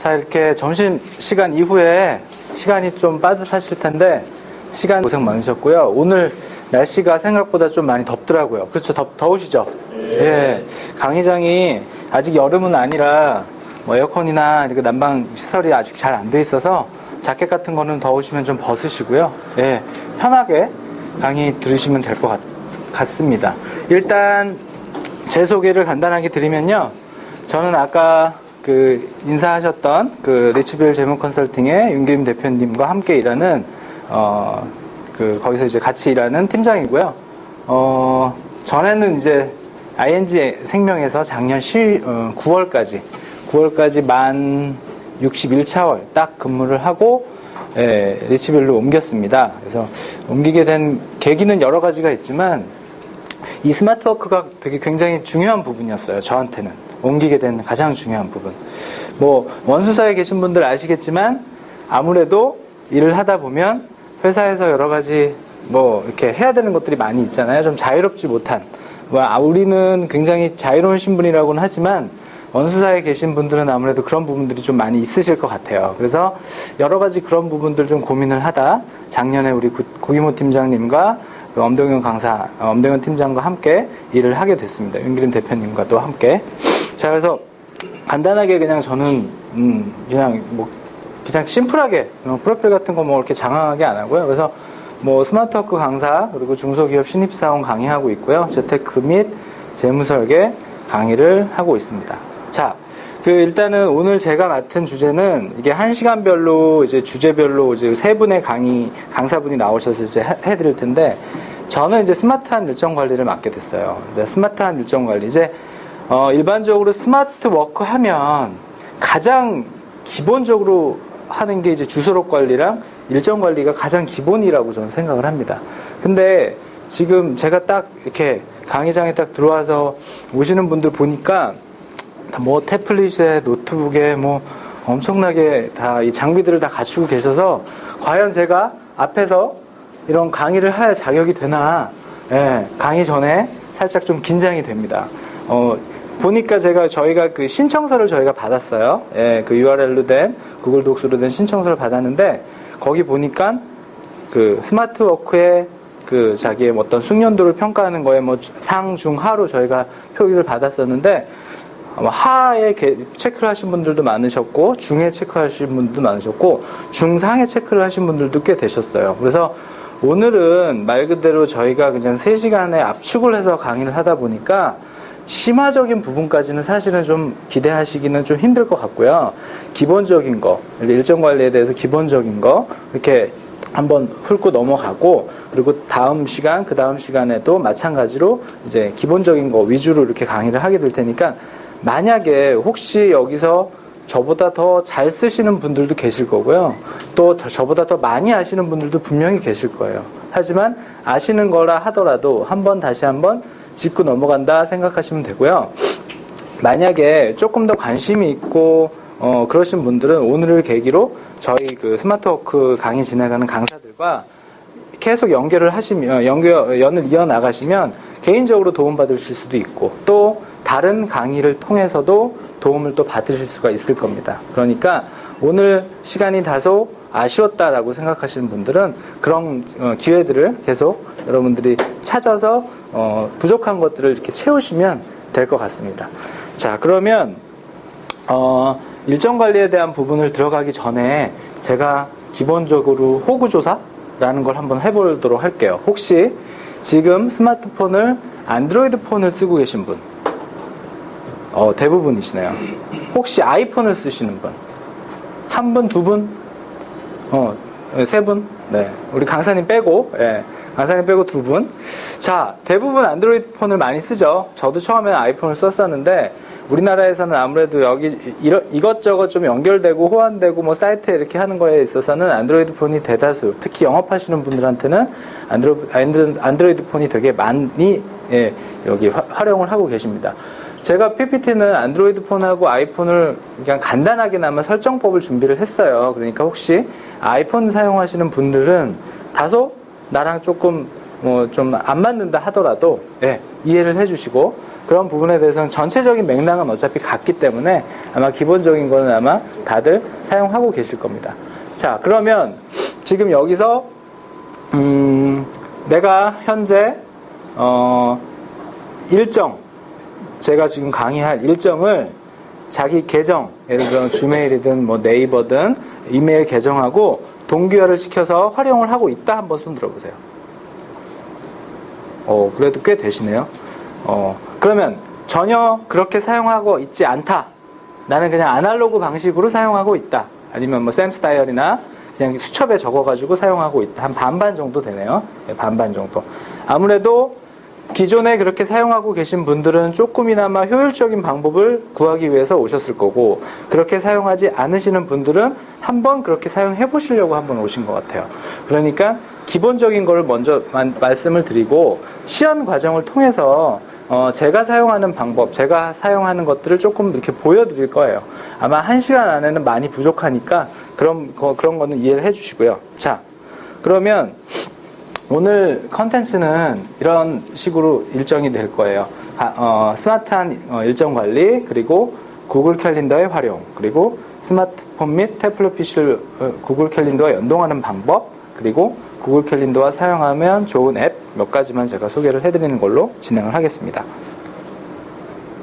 자, 이렇게 점심시간 이후에 시간이 좀 빠듯하실 텐데, 시간 고생 많으셨고요. 오늘 날씨가 생각보다 좀 많이 덥더라고요. 그렇죠? 더우시죠? 예. 강의장이 아직 여름은 아니라, 뭐 에어컨이나 이렇게 난방 시설이 아직 잘 안 돼 있어서, 자켓 같은 거는 더우시면 좀 벗으시고요. 예. 편하게 강의 들으시면 될 것 같습니다. 일단, 제 소개를 간단하게 드리면요. 저는 아까 인사하셨던 리치빌 재무 컨설팅의 윤기림 대표님과 함께 일하는, 거기서 이제 같이 일하는 팀장이고요. 전에는 이제 ING 생명에서 작년 9월까지 만 61차월 딱 근무를 하고, 리치빌로 옮겼습니다. 그래서 옮기게 된 계기는 여러 가지가 있지만, 이 스마트워크가 되게 굉장히 중요한 부분이었어요. 저한테는. 옮기게 된 가장 중요한 부분. 뭐, 원수사에 계신 분들 아시겠지만, 아무래도 일을 하다 보면, 회사에서 여러 가지, 이렇게 해야 되는 것들이 많이 있잖아요. 좀 자유롭지 못한. 우리는 굉장히 자유로운 신분이라고는 하지만, 원수사에 계신 분들은 아무래도 그런 부분들이 좀 많이 있으실 것 같아요. 그래서 여러 가지 그런 부분들 좀 고민을 하다, 작년에 우리 구기모 팀장님과 엄동현 팀장과 함께 일을 하게 됐습니다. 윤기림 대표님과 또 함께. 자, 그래서 간단하게 그냥 저는 그냥 심플하게 프로필 같은 거 이렇게 장황하게 안 하고요. 그래서 스마트워크 강사 그리고 중소기업 신입사원 강의하고 있고요. 재테크 및 재무설계 강의를 하고 있습니다. 자, 일단은 오늘 제가 맡은 주제는 이게 1시간별로 이제 주제별로 이제 세 분의 강사분이 나오셔서 이제 해드릴 텐데, 저는 이제 스마트한 일정 관리를 맡게 됐어요. 이제 스마트한 일정 관리. 일반적으로 스마트 워크 하면 가장 기본적으로 하는 게 이제 주소록 관리랑 일정 관리가 가장 기본이라고 저는 생각을 합니다. 근데 지금 제가 딱 이렇게 강의장에 딱 들어와서 오시는 분들 보니까 태블릿에 노트북에 엄청나게 다 이 장비들을 다 갖추고 계셔서 과연 제가 앞에서 이런 강의를 할 자격이 되나, 강의 전에 살짝 좀 긴장이 됩니다. 보니까 저희가 신청서를 저희가 받았어요. URL로 된, 구글 독스로 된 신청서를 받았는데, 거기 보니까 스마트워크의 자기의 어떤 숙련도를 평가하는 거에 상, 중, 하로 저희가 표기를 받았었는데, 하에 체크를 하신 분들도 많으셨고, 중에 체크하신 분들도 많으셨고, 중상에 체크를 하신 분들도 꽤 되셨어요. 그래서 오늘은 말 그대로 저희가 그냥 3시간에 압축을 해서 강의를 하다 보니까 심화적인 부분까지는 사실은 좀 기대하시기는 좀 힘들 것 같고요. 기본적인 거, 일정 관리에 대해서 기본적인 거, 이렇게 한번 훑고 넘어가고, 그리고 다음 시간, 그 다음 시간에도 마찬가지로 이제 기본적인 거 위주로 이렇게 강의를 하게 될 테니까, 만약에 혹시 여기서 저보다 더 잘 쓰시는 분들도 계실 거고요. 또 저보다 더 많이 아시는 분들도 분명히 계실 거예요. 하지만 아시는 거라 하더라도 다시 한번 짚고 넘어간다 생각하시면 되고요. 만약에 조금 더 관심이 있고 그러신 분들은 오늘을 계기로 저희 스마트워크 강의 진행하는 강사들과 계속 연결을 하시면, 연을 이어나가시면 개인적으로 도움받으실 수도 있고, 또 다른 강의를 통해서도 도움을 또 받으실 수가 있을 겁니다. 그러니까 오늘 시간이 다소 아쉬웠다라고 생각하시는 분들은 그런 기회들을 계속 여러분들이 찾아서 부족한 것들을 이렇게 채우시면 될 것 같습니다. 자, 그러면 일정 관리에 대한 부분을 들어가기 전에 제가 기본적으로 호구조사라는 걸 한번 해보도록 할게요. 혹시 지금 스마트폰을 안드로이드 폰을 쓰고 계신 분? 대부분이시네요. 혹시 아이폰을 쓰시는 분? 한 분, 두 분? 세 분? 네. 우리 강사님 빼고, 강사님 빼고 두 분. 자, 대부분 안드로이드 폰을 많이 쓰죠. 저도 처음에는 아이폰을 썼었는데, 우리나라에서는 아무래도 여기 이것저것 좀 연결되고 호환되고 사이트에 이렇게 하는 거에 있어서는 안드로이드 폰이 대다수, 특히 영업하시는 분들한테는 안드로이드 폰이 되게 많이 여기 활용을 하고 계십니다. 제가 PPT는 안드로이드 폰하고 아이폰을 그냥 간단하게나마 설정법을 준비를 했어요. 그러니까 혹시 아이폰 사용하시는 분들은 다소 나랑 조금 좀 안 맞는다 하더라도 이해를 해주시고, 그런 부분에 대해서는 전체적인 맥락은 어차피 같기 때문에 아마 기본적인 거는 아마 다들 사용하고 계실 겁니다. 자, 그러면 지금 여기서 내가 현재 일정, 제가 지금 강의할 일정을 자기 계정, 예를 들어 주메일이든 뭐 네이버든 이메일 계정하고 동기화를 시켜서 활용을 하고 있다. 한번 손 들어보세요. 그래도 꽤 되시네요. 그러면 전혀 그렇게 사용하고 있지 않다. 나는 그냥 아날로그 방식으로 사용하고 있다. 아니면 뭐 샘스 다이어리나 그냥 수첩에 적어가지고 사용하고 있다. 한 반반 정도 되네요. 네, 반반 정도. 아무래도 기존에 그렇게 사용하고 계신 분들은 조금이나마 효율적인 방법을 구하기 위해서 오셨을 거고, 그렇게 사용하지 않으시는 분들은 한번 그렇게 사용해 보시려고 한번 오신 것 같아요. 그러니까 기본적인 걸 먼저 말씀을 드리고, 시연 과정을 통해서 제가 사용하는 방법, 제가 사용하는 것들을 조금 이렇게 보여드릴 거예요. 아마 1시간 안에는 많이 부족하니까 그런 거는 이해를 해주시고요. 자, 그러면 오늘 컨텐츠는 이런 식으로 일정이 될 거예요. 스마트한 일정 관리, 그리고 구글 캘린더의 활용, 그리고 스마트폰 및 태블릿 PC를 구글 캘린더와 연동하는 방법, 그리고 구글 캘린더와 사용하면 좋은 앱 몇 가지만 제가 소개를 해드리는 걸로 진행을 하겠습니다.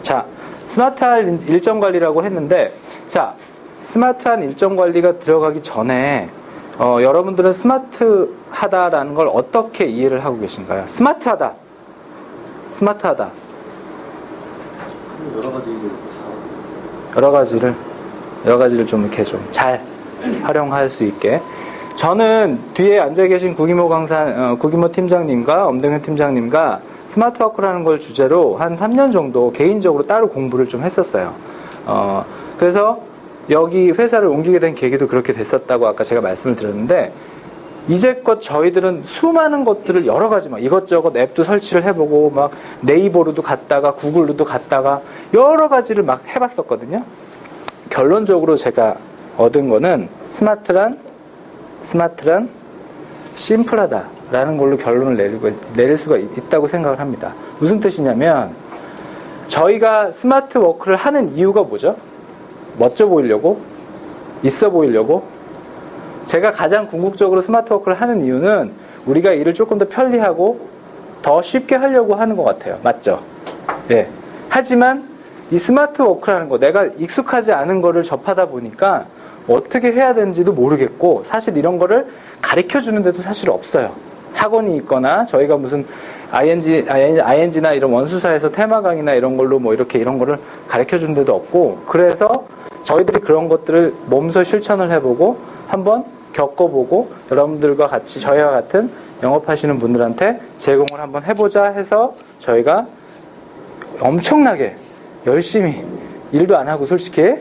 자, 스마트한 일정 관리라고 했는데, 자, 스마트한 일정 관리가 들어가기 전에 여러분들은 스마트하다라는 걸 어떻게 이해를 하고 계신가요? 스마트하다. 여러 가지를 좀 이렇게 좀 잘 활용할 수 있게. 저는 뒤에 앉아 계신 구기모 팀장님과 엄동현 팀장님과 스마트워크라는 걸 주제로 한 3년 정도 개인적으로 따로 공부를 좀 했었어요. 그래서 여기 회사를 옮기게 된 계기도 그렇게 됐었다고 아까 제가 말씀을 드렸는데, 이제껏 저희들은 수많은 것들을 여러 가지 막 이것저것 앱도 설치를 해보고 막 네이버로도 갔다가 구글로도 갔다가 여러 가지를 막 해봤었거든요. 결론적으로 제가 얻은 거는 스마트란 심플하다라는 걸로 결론을 내릴 수가 있다고 생각을 합니다. 무슨 뜻이냐면, 저희가 스마트 워크를 하는 이유가 뭐죠? 멋져 보이려고? 있어 보이려고? 제가 가장 궁극적으로 스마트 워크를 하는 이유는 우리가 일을 조금 더 편리하고 더 쉽게 하려고 하는 것 같아요. 맞죠? 예. 하지만 이 스마트 워크라는 거, 내가 익숙하지 않은 거를 접하다 보니까 어떻게 해야 되는지도 모르겠고, 사실 이런 거를 가르쳐 주는데도 사실 없어요. 학원이 있거나 저희가 무슨 ING나 이런 원수사에서 테마 강의나 이런 걸로 뭐 이렇게 이런 거를 가르쳐 주는 데도 없고, 그래서 저희들이 그런 것들을 몸소 실천을 해보고 한번 겪어보고 여러분들과 같이 저희와 같은 영업하시는 분들한테 제공을 한번 해보자 해서 저희가 엄청나게 열심히 일도 안 하고 솔직히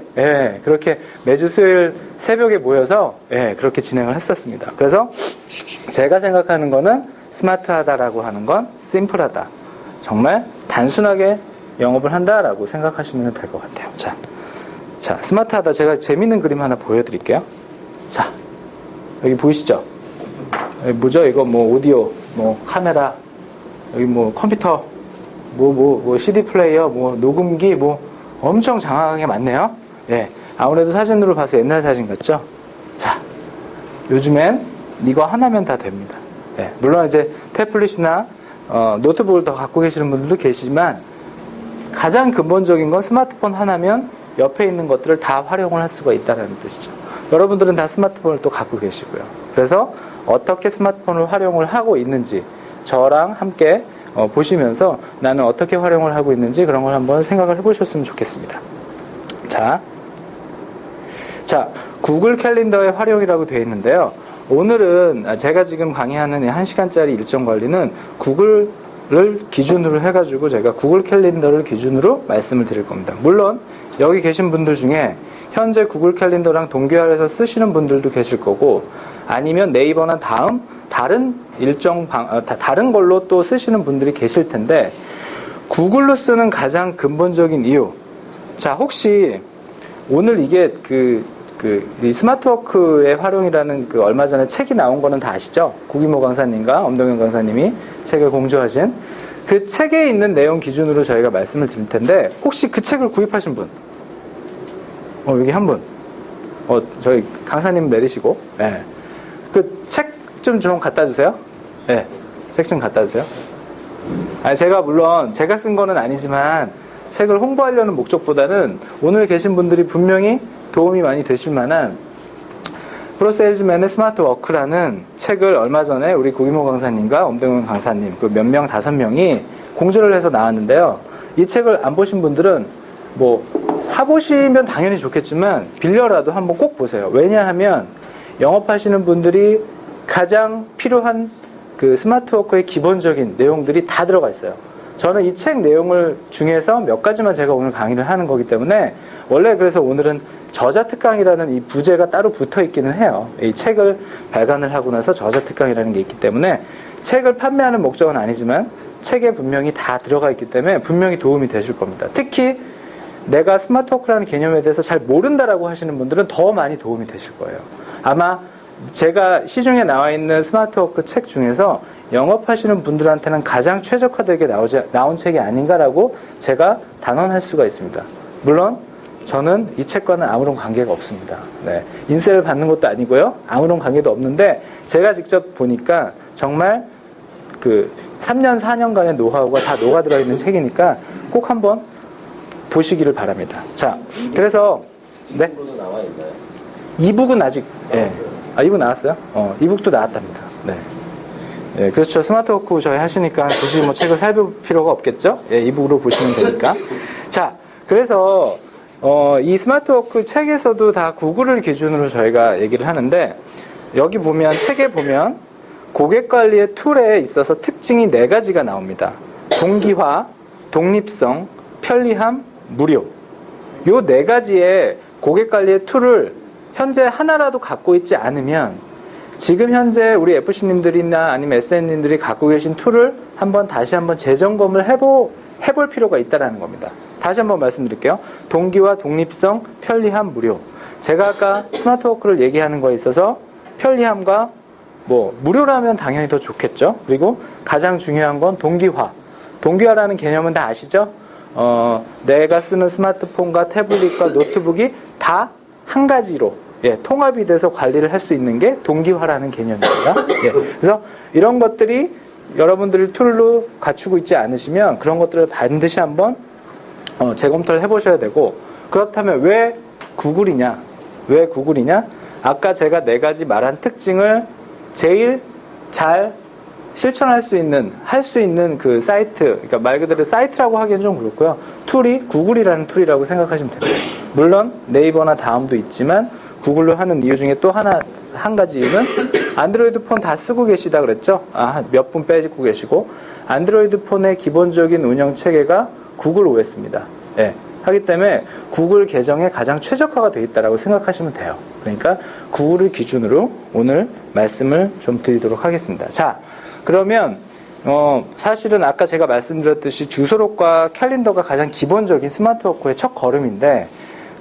그렇게 매주 수요일 새벽에 모여서 그렇게 진행을 했었습니다. 그래서 제가 생각하는 거는 스마트하다라고 하는 건 심플하다. 정말 단순하게 영업을 한다라고 생각하시면 될 것 같아요. 자, 스마트하다. 제가 재밌는 그림 하나 보여드릴게요. 자, 여기 보이시죠? 여기 뭐죠? 이거 뭐 오디오, 뭐 카메라, 여기 뭐 컴퓨터, 뭐 CD 플레이어, 뭐 녹음기, 뭐 엄청 장황하게 많네요. 예. 아무래도 사진으로 봐서 옛날 사진 같죠? 자, 요즘엔 이거 하나면 다 됩니다. 예. 물론 이제 태블릿이나 노트북을 더 갖고 계시는 분들도 계시지만, 가장 근본적인 건 스마트폰 하나면 옆에 있는 것들을 다 활용을 할 수가 있다는 뜻이죠. 여러분들은 다 스마트폰을 또 갖고 계시고요. 그래서 어떻게 스마트폰을 활용을 하고 있는지 저랑 함께 보시면서 나는 어떻게 활용을 하고 있는지 그런 걸 한번 생각을 해보셨으면 좋겠습니다. 자, 구글 캘린더의 활용이라고 되어 있는데요. 오늘은 제가 지금 강의하는 1시간짜리 일정 관리는 구글을 기준으로 해가지고 제가 구글 캘린더를 기준으로 말씀을 드릴 겁니다. 물론 여기 계신 분들 중에 현재 구글 캘린더랑 동기화해서 쓰시는 분들도 계실 거고, 아니면 네이버나 다른 다른 걸로 또 쓰시는 분들이 계실 텐데, 구글로 쓰는 가장 근본적인 이유. 자, 혹시 오늘 이게 이 스마트워크의 활용이라는 얼마 전에 책이 나온 거는 다 아시죠? 구기모 강사님과 엄동현 강사님이 책을 공유하신 그 책에 있는 내용 기준으로 저희가 말씀을 드릴 텐데, 혹시 그 책을 구입하신 분? 여기 한 분. 저희 강사님 내리시고, 예. 그 책 좀 갖다 주세요. 예. 책 좀 갖다 주세요. 제가 물론 제가 쓴 거는 아니지만 책을 홍보하려는 목적보다는 오늘 계신 분들이 분명히 도움이 많이 되실 만한 프로세일즈맨의 스마트 워크라는 책을 얼마 전에 우리 구기모 강사님과 엄동현 강사님 그 몇 명, 5명이 공저를 해서 나왔는데요. 이 책을 안 보신 분들은 뭐 사보시면 당연히 좋겠지만 빌려라도 한번 꼭 보세요. 왜냐하면 영업하시는 분들이 가장 필요한 그 스마트 워크의 기본적인 내용들이 다 들어가 있어요. 저는 이 책 내용을 중에서 몇 가지만 제가 오늘 강의를 하는 거기 때문에 원래 그래서 오늘은 저자 특강이라는 이 부제가 따로 붙어 있기는 해요. 이 책을 발간을 하고 나서 저자 특강이라는 게 있기 때문에 책을 판매하는 목적은 아니지만 책에 분명히 다 들어가 있기 때문에 분명히 도움이 되실 겁니다. 특히 내가 스마트 워크라는 개념에 대해서 잘 모른다라고 하시는 분들은 더 많이 도움이 되실 거예요. 아마 제가 시중에 나와 있는 스마트 워크 책 중에서 영업하시는 분들한테는 가장 최적화되게 나온 책이 아닌가라고 제가 단언할 수가 있습니다. 물론 저는 이 책과는 아무런 관계가 없습니다. 네. 인세를 받는 것도 아니고요. 아무런 관계도 없는데 제가 직접 보니까 정말 그 3년, 4년간의 노하우가 다 녹아들어 있는 책이니까 꼭 한번 보시기를 바랍니다. 자, 그래서 네. 이북은 아직 예. 이북 나왔어요? 이북도 나왔답니다. 네. 예, 그렇죠. 스마트 워크 저희 하시니까 굳이 뭐 책을 살펴볼 필요가 없겠죠? 예, 이북으로 보시면 되니까. 자, 그래서 이 스마트 워크 책에서도 다 구글을 기준으로 저희가 얘기를 하는데 여기 보면 책에 보면 고객 관리의 툴에 있어서 특징이 4가지가 나옵니다. 동기화, 독립성, 편리함, 무료. 요 4가지의 고객 관리의 툴을 현재 하나라도 갖고 있지 않으면 지금 현재 우리 FC님들이나 아니면 SN님들이 갖고 계신 툴을 다시 한번 재점검을 해볼 필요가 있다는 겁니다. 다시 한번 말씀드릴게요. 동기화, 독립성, 편리함, 무료. 제가 아까 스마트 워크를 얘기하는 거에 있어서 편리함과 무료라면 당연히 더 좋겠죠. 그리고 가장 중요한 건 동기화. 동기화라는 개념은 다 아시죠? 내가 쓰는 스마트폰과 태블릿과 노트북이 다 한 가지로 통합이 돼서 관리를 할 수 있는 게 동기화라는 개념입니다. 그래서 이런 것들이 여러분들이 툴로 갖추고 있지 않으시면 그런 것들을 반드시 한번 재검토를 해보셔야 되고, 그렇다면 왜 구글이냐? 아까 제가 4가지 말한 특징을 제일 잘 실천할 수 있는, 할 수 있는 그 사이트, 그러니까 말 그대로 사이트라고 하기엔 좀 그렇고요. 툴이 구글이라는 툴이라고 생각하시면 됩니다. 물론 네이버나 다음도 있지만 구글로 하는 이유 중에 또 한 가지 이유는 안드로이드 폰 다 쓰고 계시다 그랬죠? 몇 분 빼고 계시고, 안드로이드 폰의 기본적인 운영 체계가 구글 OS입니다. 예. 하기 때문에 구글 계정에 가장 최적화가 되어 있다고 생각하시면 돼요. 그러니까 구글을 기준으로 오늘 말씀을 좀 드리도록 하겠습니다. 자, 그러면 사실은 아까 제가 말씀드렸듯이 주소록과 캘린더가 가장 기본적인 스마트워크의 첫 걸음인데,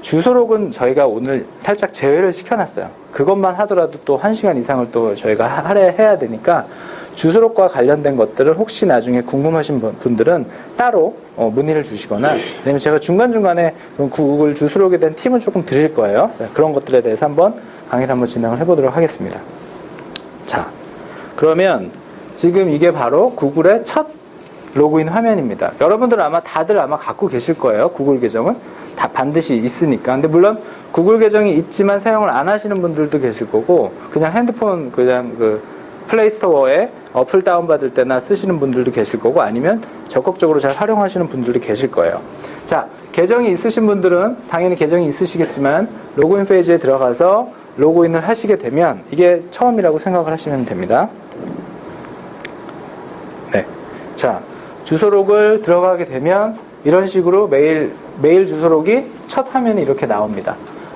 주소록은 저희가 오늘 살짝 제외를 시켜놨어요. 그것만 하더라도 또 1시간 이상을 또 저희가 할애해야 되니까 주소록과 관련된 것들을 혹시 나중에 궁금하신 분들은 따로 문의를 주시거나, 아니면 제가 중간중간에 구글 주소록에 대한 팁은 조금 드릴 거예요. 그런 것들에 대해서 한번 강의를 한번 진행을 해보도록 하겠습니다. 자, 그러면 지금 이게 바로 구글의 첫 로그인 화면입니다. 여러분들 다들 갖고 계실 거예요. 구글 계정은 다 반드시 있으니까. 근데 물론 구글 계정이 있지만 사용을 안 하시는 분들도 계실 거고, 그냥 핸드폰 그 플레이스토어에 어플 다운받을 때나 쓰시는 분들도 계실 거고, 아니면 적극적으로 잘 활용하시는 분들도 계실 거예요. 자, 계정이 있으신 분들은 당연히 계정이 있으시겠지만 로그인 페이지에 들어가서 로그인을 하시게 되면 이게 처음이라고 생각을 하시면 됩니다. 네. 자, 주소록을 들어가게 되면 이런 식으로 메일 주소록이 첫 화면이 이렇게 나옵니다.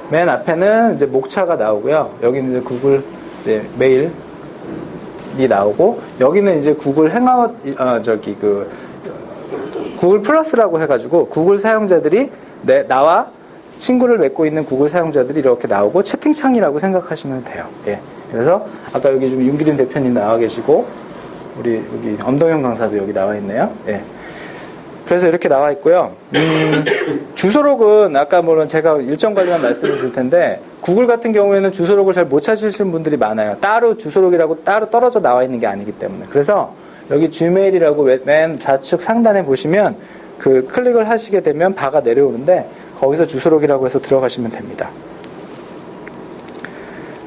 맨 앞에는 이제 목차가 나오고요. 여기는 이제 구글 이제 메일이 나오고, 여기는 이제 구글 행아웃 구글 플러스라고 해가지고 구글 사용자들이 나와 친구를 맺고 있는 구글 사용자들이 이렇게 나오고, 채팅창이라고 생각하시면 돼요. 예. 그래서 아까 여기 좀 윤기린 대표님 나와 계시고, 우리 여기 엄동영 강사도 여기 나와 있네요. 예. 그래서 이렇게 나와 있고요. 주소록은 아까 물론 제가 일정 관리만 말씀을 드릴 텐데 구글 같은 경우에는 주소록을 잘 못 찾으시는 분들이 많아요. 따로 주소록이라고 따로 떨어져 나와 있는 게 아니기 때문에. 그래서 여기 gmail이라고 맨 좌측 상단에 보시면 그 클릭을 하시게 되면 바가 내려오는데 거기서 주소록이라고 해서 들어가시면 됩니다.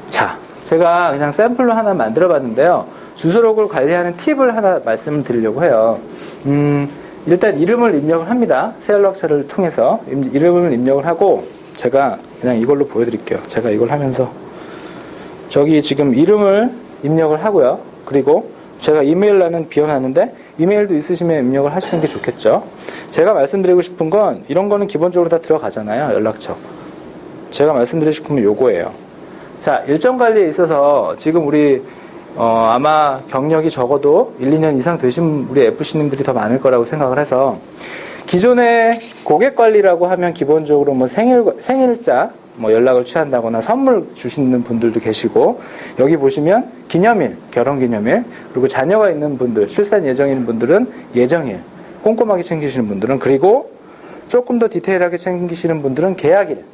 자, 제가 그냥 샘플로 하나 만들어 봤는데요. 주소록을 관리하는 팁을 하나 말씀을 드리려고 해요. 일단 이름을 입력을 합니다. 새 연락처를 통해서 이름을 입력을 하고 제가 그냥 이걸로 보여드릴게요. 제가 이걸 하면서 저기 지금 이름을 입력을 하고요. 그리고 제가 이메일란은 비워놨는데 이메일도 있으시면 입력을 하시는 게 좋겠죠. 제가 말씀드리고 싶은 건 이런 거는 기본적으로 다 들어가잖아요. 연락처. 제가 말씀드리고 싶은 건 요거예요. 자, 일정 관리에 있어서 지금 우리 아마 경력이 적어도 1, 2년 이상 되신 우리 FC님들이 더 많을 거라고 생각을 해서 기존의 고객 관리라고 하면 기본적으로 뭐 생일자 뭐 연락을 취한다거나 선물 주시는 분들도 계시고 여기 보시면 기념일, 결혼기념일 그리고 자녀가 있는 분들, 출산 예정인 분들은 예정일 꼼꼼하게 챙기시는 분들은 그리고 조금 더 디테일하게 챙기시는 분들은 계약일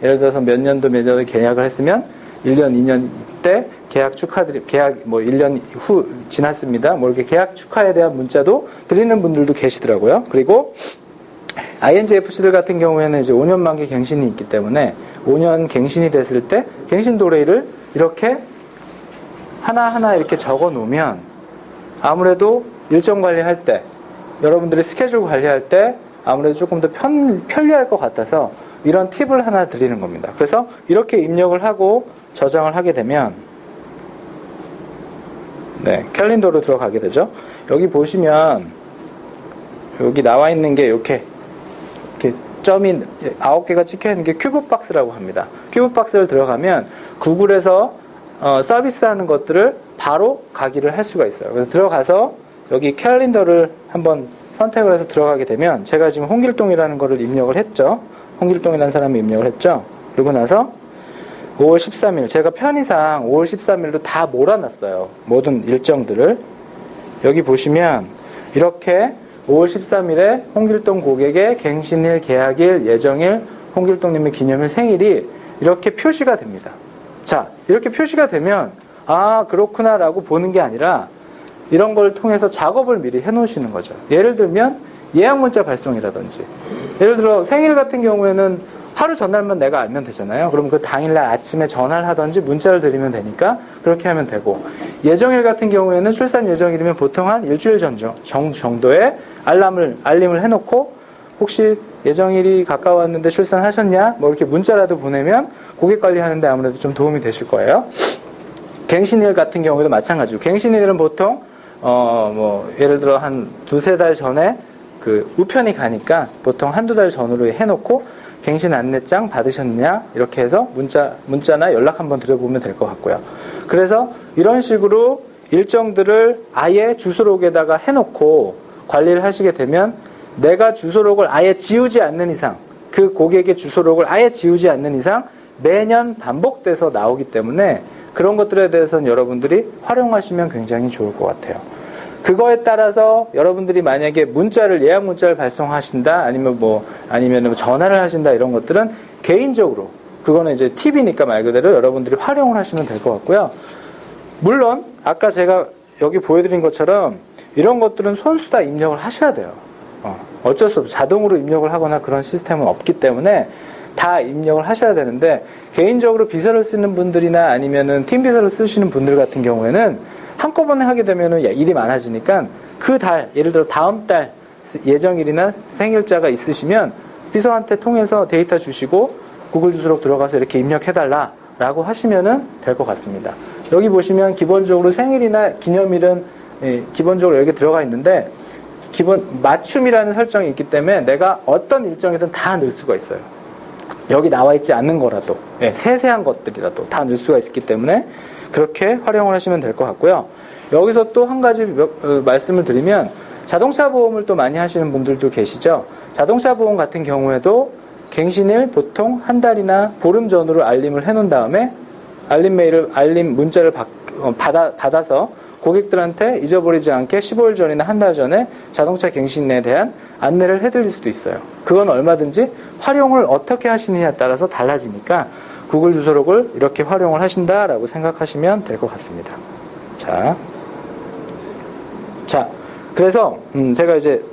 예를 들어서 몇 년도 계약을 했으면 1년, 2년 때 계약 계약 뭐 1년 후 지났습니다. 뭐 이렇게 계약 축하에 대한 문자도 드리는 분들도 계시더라고요. 그리고 INGFC들 같은 경우에는 이제 5년 만기 갱신이 있기 때문에 5년 갱신이 됐을 때 갱신 도래일을 이렇게 하나하나 이렇게 적어 놓으면 아무래도 일정 관리할 때 여러분들이 스케줄 관리할 때 아무래도 조금 더 편리할 것 같아서 이런 팁을 하나 드리는 겁니다. 그래서 이렇게 입력을 하고 저장을 하게 되면 네, 캘린더로 들어가게 되죠. 여기 보시면 여기 나와 있는 게 이렇게 점이 9개가 찍혀 있는 게 큐브박스라고 합니다. 큐브박스를 들어가면 구글에서 서비스하는 것들을 바로 가기를 할 수가 있어요. 그래서 들어가서 여기 캘린더를 한번 선택을 해서 들어가게 되면 제가 지금 홍길동이라는 거를 입력을 했죠. 홍길동이라는 사람이 입력을 했죠. 그리고 나서 5월 13일 제가 편의상 5월 13일로 다 몰아놨어요. 모든 일정들을 여기 보시면 이렇게 5월 13일에 홍길동 고객의 갱신일, 계약일, 예정일, 홍길동님의 기념일, 생일이 이렇게 표시가 됩니다. 자, 이렇게 표시가 되면 아 그렇구나 라고 보는 게 아니라 이런 걸 통해서 작업을 미리 해놓으시는 거죠. 예를 들면 예약 문자 발송이라든지 예를 들어 생일 같은 경우에는 하루 전날만 내가 알면 되잖아요. 그럼 그 당일날 아침에 전화를 하든지 문자를 드리면 되니까 그렇게 하면 되고 예정일 같은 경우에는 출산 예정일이면 보통 한 일주일 전 정도에 알림을 해놓고 혹시 예정일이 가까웠는데 출산하셨냐? 뭐 이렇게 문자라도 보내면 고객 관리하는데 아무래도 좀 도움이 되실 거예요. 갱신일 같은 경우에도 마찬가지고 갱신일은 보통 뭐 예를 들어 한 두세 달 전에 그 우편이 가니까 보통 한두 달 전으로 해놓고 갱신 안내장 받으셨냐? 이렇게 해서 문자나 연락 한번 드려보면 될 것 같고요. 그래서 이런 식으로 일정들을 아예 주소록에다가 해놓고 관리를 하시게 되면 내가 주소록을 아예 지우지 않는 이상 그 고객의 주소록을 아예 지우지 않는 이상 매년 반복돼서 나오기 때문에 그런 것들에 대해서는 여러분들이 활용하시면 굉장히 좋을 것 같아요. 그거에 따라서 여러분들이 만약에 예약 문자를 발송하신다, 아니면 전화를 하신다, 이런 것들은 개인적으로, 그거는 이제 팁이니까 말 그대로 여러분들이 활용을 하시면 될 것 같고요. 물론, 아까 제가 여기 보여드린 것처럼 이런 것들은 손수 다 입력을 하셔야 돼요. 어쩔 수 없어요. 자동으로 입력을 하거나 그런 시스템은 없기 때문에 다 입력을 하셔야 되는데, 개인적으로 비서를 쓰는 분들이나 아니면은 팀 비서를 쓰시는 분들 같은 경우에는 한꺼번에 하게 되면은 일이 많아지니까 그 달, 예를 들어 다음 달 예정일이나 생일자가 있으시면 비서한테 통해서 데이터 주시고 구글 주소록 들어가서 이렇게 입력해달라라고 하시면은 될 것 같습니다. 여기 보시면 기본적으로 생일이나 기념일은 기본적으로 여기 들어가 있는데 맞춤이라는 설정이 있기 때문에 내가 어떤 일정이든 다 넣을 수가 있어요. 여기 나와 있지 않는 거라도 세세한 것들이라도 다 넣을 수가 있기 때문에 그렇게 활용을 하시면 될 것 같고요. 여기서 또 한 가지 말씀을 드리면 자동차 보험을 또 많이 하시는 분들도 계시죠. 자동차 보험 같은 경우에도 갱신일 보통 한 달이나 보름 전으로 알림을 해놓은 다음에 알림 문자를 받아서 고객들한테 잊어버리지 않게 15일 전이나 한 달 전에 자동차 갱신에 대한 안내를 해드릴 수도 있어요. 그건 얼마든지 활용을 어떻게 하시느냐에 따라서 달라지니까 구글 주소록을 이렇게 활용을 하신다라고 생각하시면 될 것 같습니다. 자, 그래서 제가 이제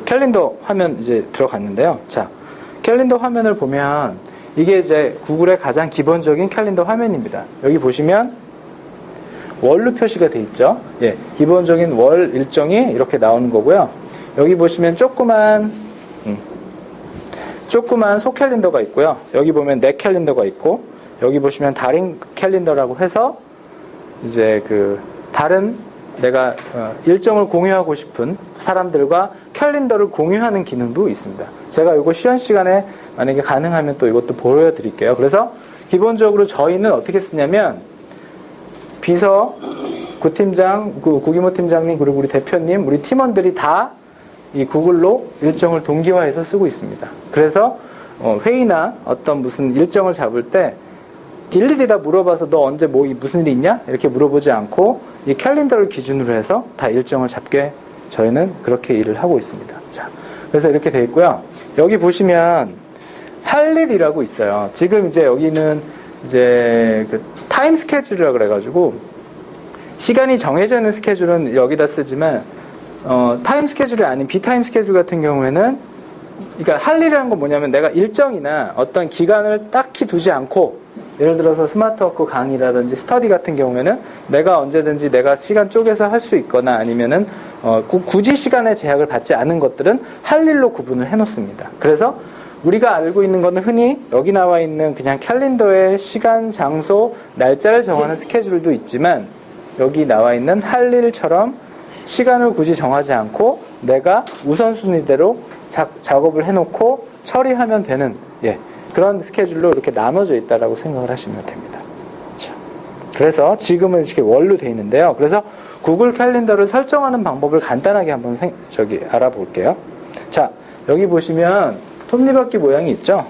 캘린더 화면 이제 들어갔는데요. 자, 캘린더 화면을 보면 이게 이제 구글의 가장 기본적인 캘린더 화면입니다. 여기 보시면 월로 표시가 돼 있죠. 예, 기본적인 월 일정이 이렇게 나오는 거고요. 여기 보시면 조그만 소 캘린더가 있고요. 여기 보면 내 캘린더가 있고, 여기 보시면 다른 캘린더라고 해서 이제 그 다른 내가 일정을 공유하고 싶은 사람들과 캘린더를 공유하는 기능도 있습니다. 제가 이거 시연 시간에 만약에 가능하면 또 이것도 보여드릴게요. 그래서 기본적으로 저희는 어떻게 쓰냐면 비서, 구팀장, 구기모 팀장님, 그리고 우리 대표님, 우리 팀원들이 다 이 구글로 일정을 동기화해서 쓰고 있습니다. 그래서 회의나 어떤 무슨 일정을 잡을 때 일일이 다 물어봐서 너 언제 무슨 일이 있냐? 이렇게 물어보지 않고 이 캘린더를 기준으로 해서 다 일정을 잡게 저희는 그렇게 일을 하고 있습니다. 자, 그래서 이렇게 돼 있고요. 여기 보시면 할 일이라고 있어요. 지금 이제 여기는 이제 그 타임 스케줄이라고 그래가지고 시간이 정해져 있는 스케줄은 여기다 쓰지만 타임 스케줄이 아닌 비타임 스케줄 같은 경우에는 그러니까 할 일이라는 건 뭐냐면 내가 일정이나 어떤 기간을 딱히 두지 않고 예를 들어서 스마트워크 강의라든지 스터디 같은 경우에는 내가 언제든지 내가 시간 쪼개서 할 수 있거나 아니면은 굳이 시간의 제약을 받지 않은 것들은 할 일로 구분을 해 놓습니다. 그래서 우리가 알고 있는 거는 흔히 여기 나와 있는 그냥 캘린더에 시간, 장소, 날짜를 정하는 스케줄도 있지만 여기 나와 있는 할 일처럼 시간을 굳이 정하지 않고 내가 우선순위대로 작업을 해놓고 처리하면 되는 그런 스케줄로 이렇게 나눠져 있다라고 생각을 하시면 됩니다. 자, 그래서 지금은 이렇게 월로 되어 있는데요. 그래서 구글 캘린더를 설정하는 방법을 간단하게 한번 알아볼게요. 자, 여기 보시면 톱니바퀴 모양이 있죠.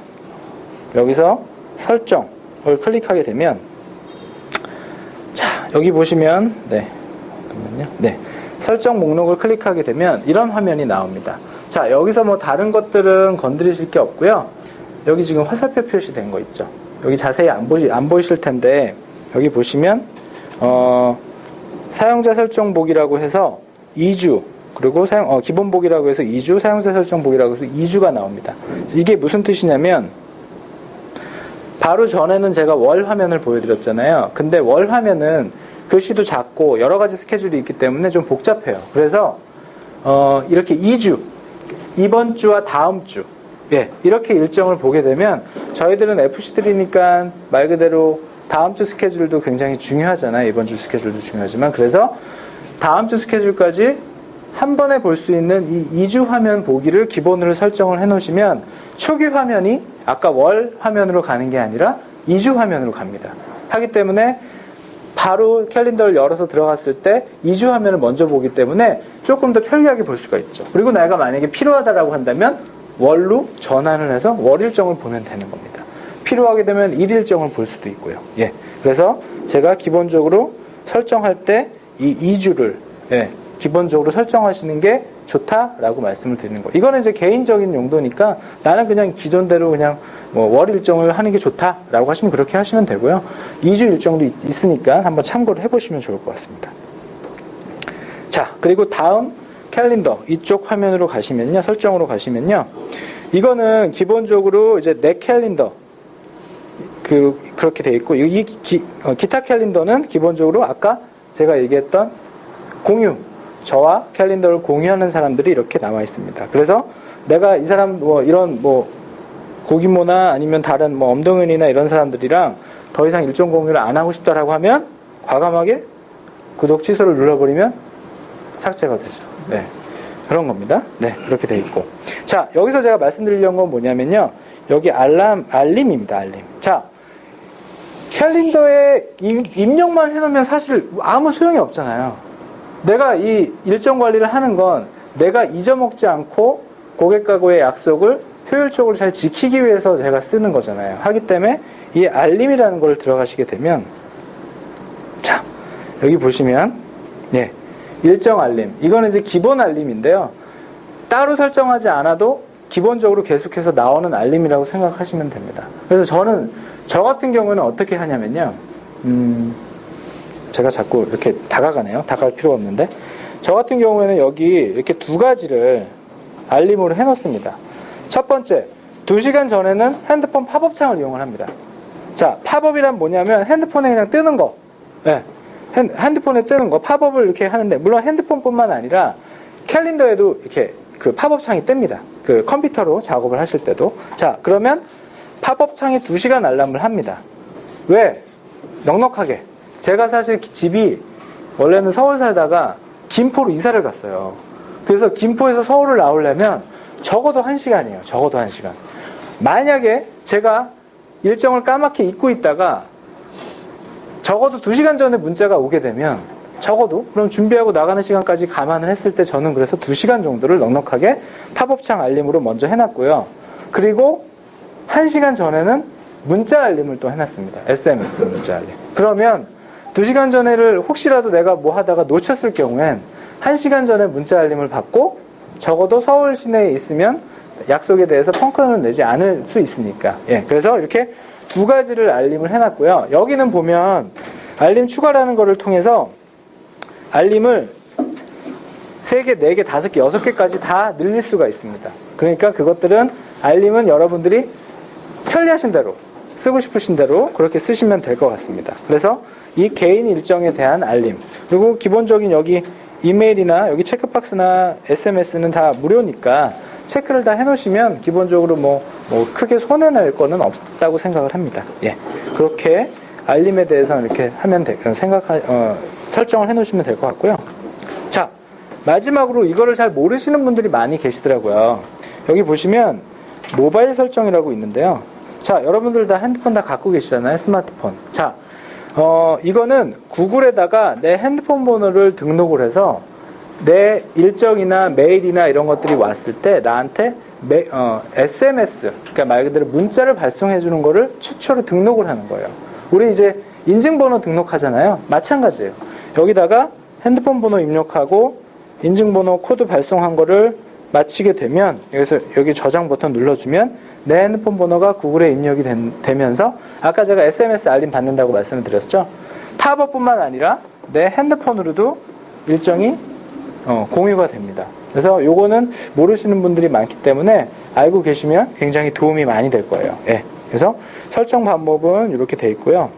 여기서 설정을 클릭하게 되면 자, 여기 보시면 설정 목록을 클릭하게 되면 이런 화면이 나옵니다. 자, 여기서 뭐 다른 것들은 건드리실 게 없고요. 여기 지금 화살표 표시된 거 있죠. 여기 자세히 안 보이실 텐데 여기 보시면 사용자 설정 보기라고 해서 2주 그리고 기본 보기라고 해서 2주, 사용자 설정 보기라고 해서 2주가 나옵니다. 이게 무슨 뜻이냐면 바로 전에는 제가 월 화면을 보여드렸잖아요. 근데 월 화면은 글씨도 작고 여러 가지 스케줄이 있기 때문에 좀 복잡해요. 그래서 이렇게 2주, 이번 주와 다음 주 이렇게 일정을 보게 되면 저희들은 FC들이니까 말 그대로 다음 주 스케줄도 굉장히 중요하잖아요. 이번 주 스케줄도 중요하지만 그래서 다음 주 스케줄까지 한 번에 볼 수 있는 이 2주 화면 보기를 기본으로 설정을 해 놓으시면 초기 화면이 아까 월 화면으로 가는 게 아니라 2주 화면으로 갑니다. 하기 때문에 바로 캘린더를 열어서 들어갔을 때 2주 화면을 먼저 보기 때문에 조금 더 편리하게 볼 수가 있죠. 그리고 내가 만약에 필요하다라고 한다면 월로 전환을 해서 월 일정을 보면 되는 겁니다. 필요하게 되면 일 일정을 볼 수도 있고요. 그래서 제가 기본적으로 설정할 때 이 2주를 기본적으로 설정하시는 게 좋다라고 말씀을 드리는 거예요. 이거는 이제 개인적인 용도니까 나는 그냥 기존대로 그냥 월 일정을 하는 게 좋다라고 하시면 그렇게 하시면 되고요. 2주 일정도 있으니까 한번 참고를 해보시면 좋을 것 같습니다. 자, 그리고 다음 캘린더 이쪽 화면으로 가시면요, 설정으로 가시면요, 이거는 기본적으로 이제 내 캘린더 그렇게 돼 있고 기타 캘린더는 기본적으로 아까 제가 얘기했던 공유, 저와 캘린더를 공유하는 사람들이 이렇게 나와 있습니다. 그래서 내가 이 사람 이런 고기모나 아니면 다른 엄동현이나 이런 사람들이랑 더 이상 일정 공유를 안 하고 싶다라고 하면 과감하게 구독 취소를 눌러버리면 삭제가 되죠. 그런 겁니다. 그렇게 돼 있고. 자, 여기서 제가 말씀드리려는 건 뭐냐면요, 여기 알림입니다. 알림. 자, 캘린더에 입력만 해놓으면 사실 아무 소용이 없잖아요. 내가 이 일정 관리를 하는 건 내가 잊어먹지 않고 고객과의 약속을 효율적으로 잘 지키기 위해서 제가 쓰는 거잖아요. 하기 때문에 이 알림이라는 걸 들어가시게 되면, 자, 여기 보시면 예, 일정 알림. 이거는 이제 기본 알림인데요. 따로 설정하지 않아도 기본적으로 계속해서 나오는 알림이라고 생각하시면 됩니다. 그래서 저 같은 경우는 어떻게 하냐면요. 제가 자꾸 이렇게 다가가네요. 다가갈 필요가 없는데. 저 같은 경우에는 여기 이렇게 두 가지를 알림으로 해놓습니다. 첫 번째, 2시간 전에는 핸드폰 팝업 창을 이용을 합니다. 자, 팝업이란 뭐냐면 핸드폰에 그냥 뜨는 거. 네, 핸드폰에 뜨는 거, 팝업을 이렇게 하는데, 물론 핸드폰뿐만 아니라 캘린더에도 이렇게 그 팝업 창이 뜹니다. 그 컴퓨터로 작업을 하실 때도. 자, 그러면 팝업 창에 2시간 알람을 합니다. 왜? 넉넉하게. 제가 사실 집이 원래는 서울 살다가 김포로 이사를 갔어요. 그래서 김포에서 서울을 나오려면 적어도 1시간이에요. 적어도 1시간. 만약에 제가 일정을 까맣게 잊고 있다가 적어도 2시간 전에 문자가 오게 되면 적어도 그럼 준비하고 나가는 시간까지 감안을 했을 때 저는 그래서 2시간 정도를 넉넉하게 팝업창 알림으로 먼저 해놨고요. 그리고 1시간 전에는 문자 알림을 또 해놨습니다. SMS 문자 알림. 그러면 2시간 전에를 혹시라도 내가 뭐 하다가 놓쳤을 경우엔 1시간 전에 문자 알림을 받고 적어도 서울 시내에 있으면 약속에 대해서 펑크는 내지 않을 수 있으니까. 예, 그래서 이렇게 두 가지를 알림을 해놨고요. 여기는 보면 알림 추가라는 거를 통해서 알림을 3개, 4개, 5개, 6개까지 다 늘릴 수가 있습니다. 그러니까 그것들은 알림은 여러분들이 편리하신 대로 쓰고 싶으신 대로 그렇게 쓰시면 될 것 같습니다. 그래서 이 개인 일정에 대한 알림, 그리고 기본적인 여기 이메일이나 여기 체크박스나 SMS는 다 무료니까 체크를 다 해놓으시면 기본적으로 뭐 크게 손해낼 거는 없다고 생각을 합니다. 예, 그렇게 알림에 대해서는 이렇게 하면 설정을 해놓으시면 될 것 같고요. 자, 마지막으로 이거를 잘 모르시는 분들이 많이 계시더라고요. 여기 보시면 모바일 설정이라고 있는데요. 자, 여러분들 다 핸드폰 다 갖고 계시잖아요. 스마트폰. 자, 이거는 구글에다가 내 핸드폰 번호를 등록을 해서 내 일정이나 메일이나 이런 것들이 왔을 때 나한테 SMS, 그러니까 말 그대로 문자를 발송해 주는 거를 최초로 등록을 하는 거예요. 우리 이제 인증번호 등록하잖아요. 마찬가지예요. 여기다가 핸드폰 번호 입력하고 인증번호 코드 발송한 거를 마치게 되면 여기 저장 버튼 눌러주면 내 핸드폰 번호가 구글에 입력이 되면서 아까 제가 SMS 알림 받는다고 말씀을 드렸죠. 팝업뿐만 아니라 내 핸드폰으로도 일정이 공유가 됩니다. 그래서 요거는 모르시는 분들이 많기 때문에 알고 계시면 굉장히 도움이 많이 될 거예요. 예. 그래서 설정 방법은 이렇게 돼 있고요.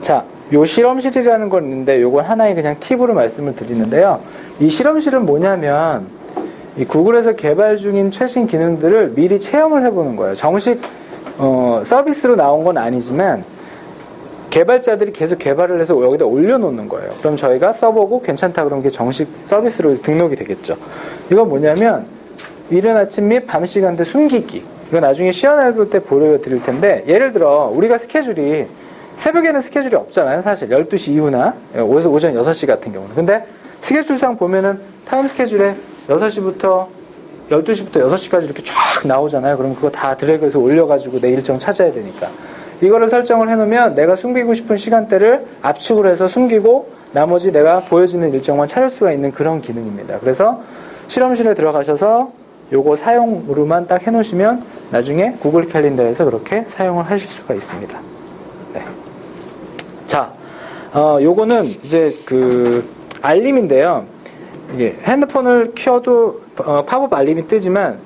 자, 요 실험실이라는 건 있는데 요건 하나의 그냥 팁으로 말씀을 드리는데요. 이 실험실은 뭐냐면 이 구글에서 개발 중인 최신 기능들을 미리 체험을 해보는 거예요. 정식 서비스로 나온 건 아니지만 개발자들이 계속 개발을 해서 여기다 올려놓는 거예요. 그럼 저희가 써보고 괜찮다 그러면 그게 정식 서비스로 등록이 되겠죠. 이건 뭐냐면 이른 아침 및 밤 시간대 숨기기. 이거 나중에 시연해볼 때 보여드릴 텐데, 예를 들어 우리가 스케줄이 새벽에는 스케줄이 없잖아요. 사실 12시 이후나 오전 6시 같은 경우는. 근데 스케줄상 보면은 타임 스케줄에 6시부터 12시부터 6시까지 이렇게 쫙 나오잖아요. 그럼 그거 다 드래그해서 올려가지고 내 일정 찾아야 되니까. 이거를 설정을 해놓으면 내가 숨기고 싶은 시간대를 압축을 해서 숨기고 나머지 내가 보여지는 일정만 찾을 수가 있는 그런 기능입니다. 그래서 실험실에 들어가셔서 요거 사용으로만 딱 해놓으시면 나중에 구글 캘린더에서 그렇게 사용을 하실 수가 있습니다. 네. 자, 요거는 이제 그 알림인데요. 이게 핸드폰을 켜도 팝업 알림이 뜨지만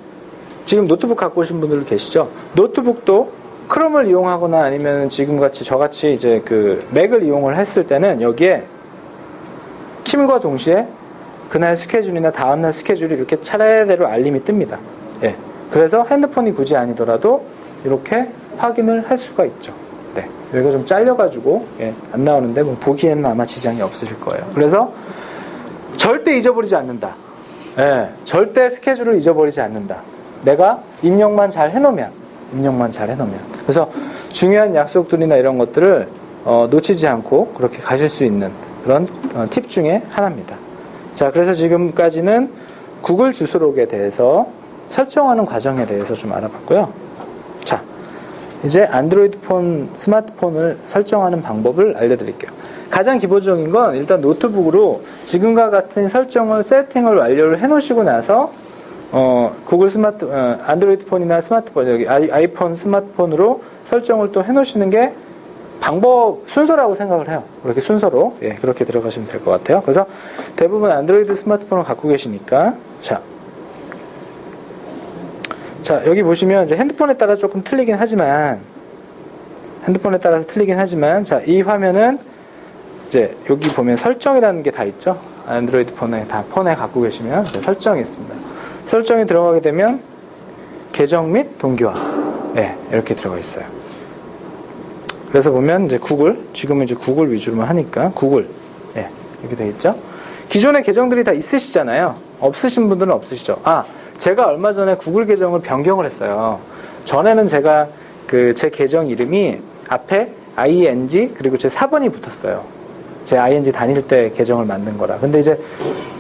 지금 노트북 갖고 오신 분들 계시죠? 노트북도 크롬을 이용하거나 아니면 지금같이 저같이 이제 그 맥을 이용을 했을 때는 여기에 킴과 동시에 그날 스케줄이나 다음날 스케줄이 이렇게 차례대로 알림이 뜹니다. 예. 그래서 핸드폰이 굳이 아니더라도 이렇게 확인을 할 수가 있죠. 네. 여기가 좀 잘려가지고 안 나오는데 뭐 보기에는 아마 지장이 없으실 거예요. 그래서 절대 잊어버리지 않는다. 예. 절대 스케줄을 잊어버리지 않는다. 내가 입력만 잘 해놓으면. 그래서 중요한 약속들이나 이런 것들을 놓치지 않고 그렇게 가실 수 있는 그런 팁 중에 하나입니다. 자, 그래서 지금까지는 구글 주소록에 대해서 설정하는 과정에 대해서 좀 알아봤고요. 자, 이제 안드로이드 폰, 스마트폰을 설정하는 방법을 알려드릴게요. 가장 기본적인 건 일단 노트북으로 지금과 같은 설정을 세팅을 완료를 해놓으시고 나서 구글 안드로이드 폰이나 스마트폰, 여기 아이폰 스마트폰으로 설정을 또 해놓으시는 게 순서라고 생각을 해요. 그렇게 순서로, 예, 그렇게 들어가시면 될 것 같아요. 그래서 대부분 안드로이드 스마트폰을 갖고 계시니까, 자, 여기 보시면 이제 핸드폰에 따라 조금 틀리긴 하지만, 자, 이 화면은 이제 여기 보면 설정이라는 게 다 있죠. 안드로이드 폰에 갖고 계시면 설정이 있습니다. 설정이 들어가게 되면 계정 및 동기화, 예, 이렇게 들어가 있어요. 그래서 보면 이제 지금은 이제 구글 위주로만 하니까 구글, 예, 이렇게 되어 있죠. 기존의 계정들이 다 있으시잖아요. 없으신 분들은 없으시죠. 제가 얼마 전에 구글 계정을 변경을 했어요. 전에는 제가 제 계정 이름이 앞에 ing 그리고 제 4번이 붙었어요. 제 ing 다닐 때 계정을 만든 거라. 근데 이제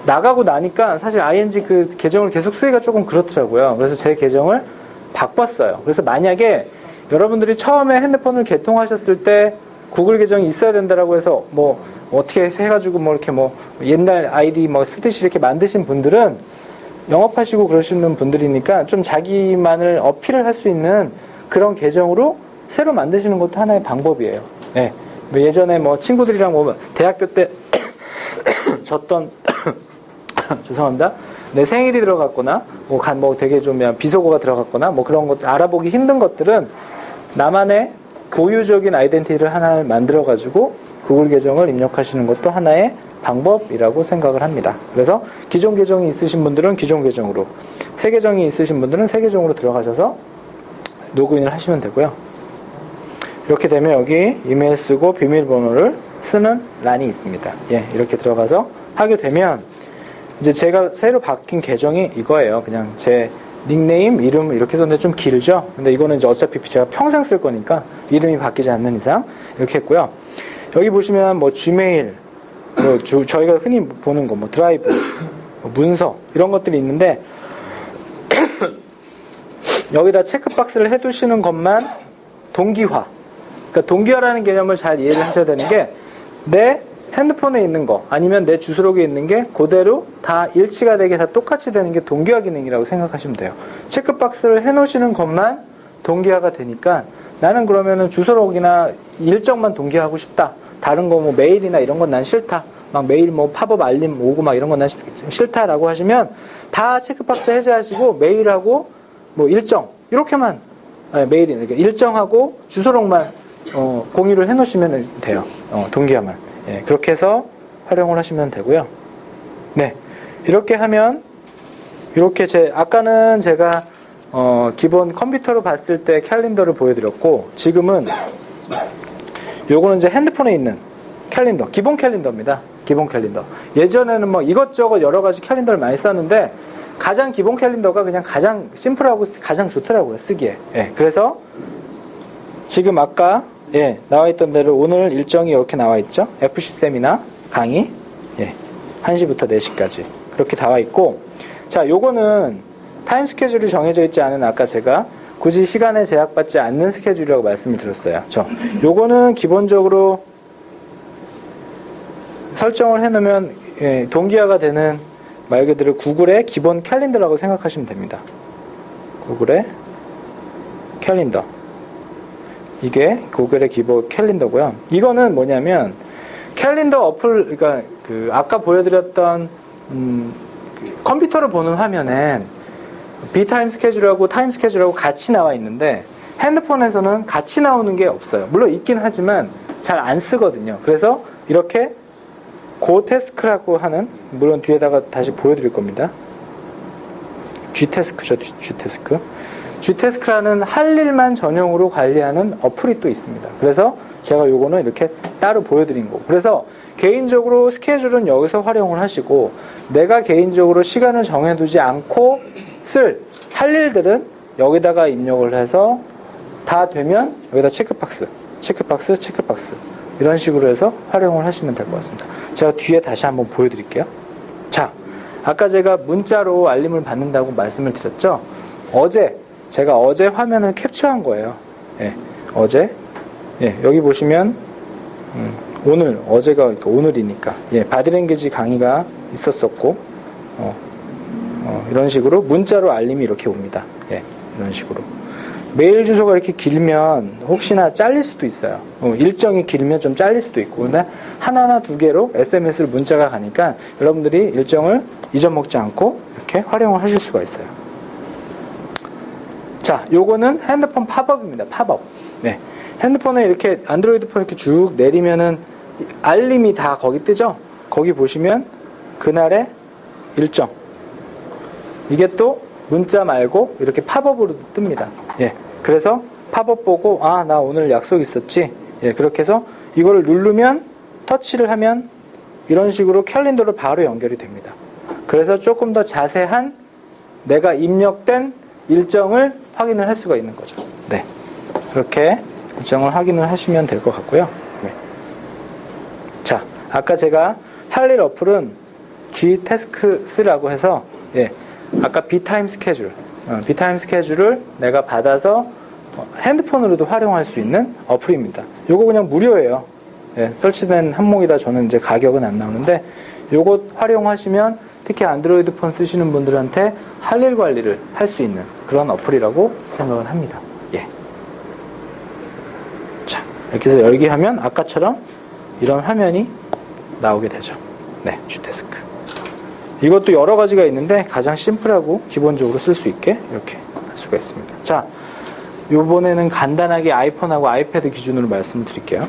나가고 나니까 사실 ing 그 계정을 계속 쓰기가 조금 그렇더라고요. 그래서 제 계정을 바꿨어요. 그래서 만약에 여러분들이 처음에 핸드폰을 개통하셨을 때 구글 계정이 있어야 된다라고 해서 뭐 어떻게 해가지고 뭐 이렇게 뭐 옛날 아이디 뭐 쓰듯이 이렇게 만드신 분들은 영업하시고 그러시는 분들이니까 좀 자기만을 어필을 할 수 있는 그런 계정으로 새로 만드시는 것도 하나의 방법이에요. 네. 예전에 뭐 친구들이랑 뭐 대학교 때 줬던 죄송합니다. 내 생일이 들어갔거나 뭐 되게 좀 비속어가 들어갔거나 뭐 그런 것 알아보기 힘든 것들은 나만의 고유적인 아이덴티티를 하나 만들어 가지고 구글 계정을 입력하시는 것도 하나의 방법이라고 생각을 합니다. 그래서 기존 계정이 있으신 분들은 기존 계정으로, 새 계정이 있으신 분들은 새 계정으로 들어가셔서 로그인을 하시면 되고요. 이렇게 되면 여기 이메일 쓰고 비밀번호를 쓰는 란이 있습니다. 예, 이렇게 들어가서 하게 되면 이제 제가 새로 바뀐 계정이 이거예요. 그냥 제 닉네임, 이름 이렇게 썼는데 좀 길죠? 근데 이거는 이제 어차피 제가 평생 쓸 거니까 이름이 바뀌지 않는 이상 이렇게 했고요. 여기 보시면 뭐 지메일, 뭐 저희가 흔히 보는 거, 뭐 드라이브, 뭐 문서 이런 것들이 있는데 여기다 체크박스를 해두시는 것만 동기화. 그러니까 동기화라는 개념을 잘 이해를 하셔야 되는 게 내 핸드폰에 있는 거 아니면 내 주소록에 있는 게 그대로 다 일치가 되게 다 똑같이 되는 게 동기화 기능이라고 생각하시면 돼요. 체크박스를 해놓으시는 것만 동기화가 되니까 나는 그러면은 주소록이나 일정만 동기화하고 싶다. 다른 거 뭐 메일이나 이런 건 난 싫다. 막 메일 뭐 팝업 알림 오고 막 이런 건 난 싫다라고 하시면 다 체크박스 해제하시고 메일하고 뭐 일정 이렇게만 메일이 그러니까 일정하고 주소록만 공유를 해놓으시면 돼요. 동기화만. 예, 그렇게 해서 활용을 하시면 되고요. 네, 이렇게 하면 이렇게 아까는 제가 기본 컴퓨터로 봤을 때 캘린더를 보여드렸고 지금은 요거는 이제 핸드폰에 있는 캘린더, 기본 캘린더입니다. 기본 캘린더. 예전에는 뭐 이것저것 여러 가지 캘린더를 많이 썼는데 가장 기본 캘린더가 그냥 가장 심플하고 가장 좋더라고요, 쓰기에. 예, 그래서 지금 아까 나와 있던 대로 오늘 일정이 이렇게 나와 있죠. FC 세미나 강의 1시부터 4시까지 그렇게 나와 있고, 자, 요거는 타임 스케줄이 정해져 있지 않은 아까 제가 굳이 시간에 제약받지 않는 스케줄이라고 말씀을 드렸어요. 요거는 기본적으로 설정을 해놓으면 동기화가 되는 말 그대로 구글의 기본 캘린더라고 생각하시면 됩니다. 구글의 캘린더. 이게 구글의 기본 캘린더고요. 이거는 뭐냐면 캘린더 어플, 그러니까 아까 보여드렸던 컴퓨터로 보는 화면엔 비타임 스케줄하고 타임 스케줄하고 같이 나와 있는데 핸드폰에서는 같이 나오는 게 없어요. 물론 있긴 하지만 잘 안 쓰거든요. 그래서 이렇게 고태스크라고 하는, 물론 뒤에다가 다시 보여드릴 겁니다. G태스크죠, G태스크. G태스크라는 할 일만 전용으로 관리하는 어플이 또 있습니다. 그래서 제가 요거는 이렇게 따로 보여드린 거고. 그래서 개인적으로 스케줄은 여기서 활용을 하시고, 내가 개인적으로 시간을 정해두지 않고 쓸 할 일들은 여기다가 입력을 해서 다 되면 여기다 체크박스 이런 식으로 해서 활용을 하시면 될 것 같습니다. 제가 뒤에 다시 한번 보여드릴게요. 자, 아까 제가 문자로 알림을 받는다고 말씀을 드렸죠. 제가 어제 화면을 캡처한 거예요. 어제. 여기 보시면 어제가 그러니까 오늘이니까 예, 바디랭귀지 강의가 있었었고 이런 식으로 문자로 알림이 이렇게 옵니다. 예, 이런 식으로 메일 주소가 이렇게 길면 혹시나 잘릴 수도 있어요. 일정이 길면 좀 잘릴 수도 있고, 근데 하나나 두 개로 SMS로 문자가 가니까 여러분들이 일정을 잊어먹지 않고 이렇게 활용을 하실 수가 있어요. 자, 요거는 핸드폰 팝업입니다. 팝업. 네. 핸드폰에 이렇게 안드로이드 폰 이렇게 쭉 내리면은 알림이 다 거기 뜨죠? 거기 보시면 그날의 일정. 이게 또 문자 말고 이렇게 팝업으로 뜹니다. 예. 그래서 팝업 보고 나 오늘 약속 있었지. 예. 그렇게 해서 이거를 누르면 터치를 하면 이런 식으로 캘린더로 바로 연결이 됩니다. 그래서 조금 더 자세한 내가 입력된 일정을 확인을 할 수가 있는 거죠. 네. 그렇게 일정을 확인을 하시면 될 것 같고요. 네. 자, 아까 제가 할 일 어플은 Gtasks라고 해서 예. 아까 비타임 스케줄, 비타임 스케줄을 내가 받아서 핸드폰으로도 활용할 수 있는 어플입니다. 요거 그냥 무료예요. 예, 설치된 항목이라 저는 이제 가격은 안 나오는데 요거 활용하시면 특히 안드로이드 폰 쓰시는 분들한테 할 일 관리를 할 수 있는 그런 어플이라고 생각을 합니다. 예. 자, 이렇게 해서 열기 하면 아까처럼 이런 화면이 나오게 되죠. 네, Gtask. 이것도 여러 가지가 있는데 가장 심플하고 기본적으로 쓸 수 있게 이렇게 할 수가 있습니다. 자, 이번에는 간단하게 아이폰하고 아이패드 기준으로 말씀을 드릴게요.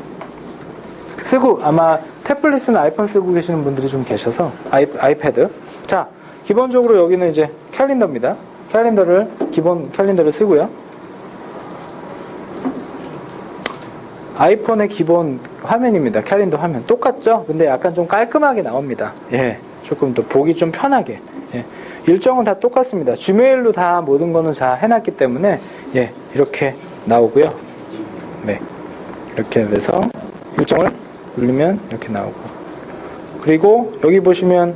아마 태블릿은 아이폰 쓰고 계시는 분들이 좀 계셔서 아이패드. 자, 기본적으로 여기는 이제 캘린더입니다. 기본 캘린더를 쓰고요. 아이폰의 기본 화면입니다. 캘린더 화면 똑같죠? 근데 약간 좀 깔끔하게 나옵니다. 예. 조금 더 보기 좀 편하게. 예. 일정은 다 똑같습니다. 지메일로 다 모든 거는 다 해놨기 때문에 예, 이렇게 나오고요. 네, 이렇게 돼서 일정을 누르면 이렇게 나오고, 그리고 여기 보시면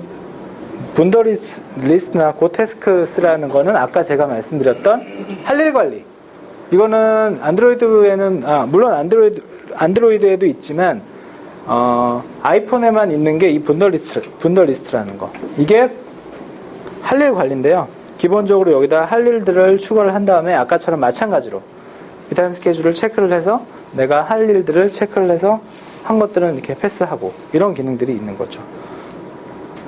분더리스트나 고태스크스라는 거는 아까 제가 말씀드렸던 할 일 관리. 이거는 안드로이드에는 물론 안드로이드에도 있지만 아이폰에만 있는 게 이 분더리스트라는 거. 이게 할 일 관리인데요. 기본적으로 여기다 할 일들을 추가를 한 다음에 아까처럼 마찬가지로 비타임 스케줄을 체크를 해서 내가 할 일들을 체크를 해서 한 것들은 이렇게 패스하고 이런 기능들이 있는 거죠.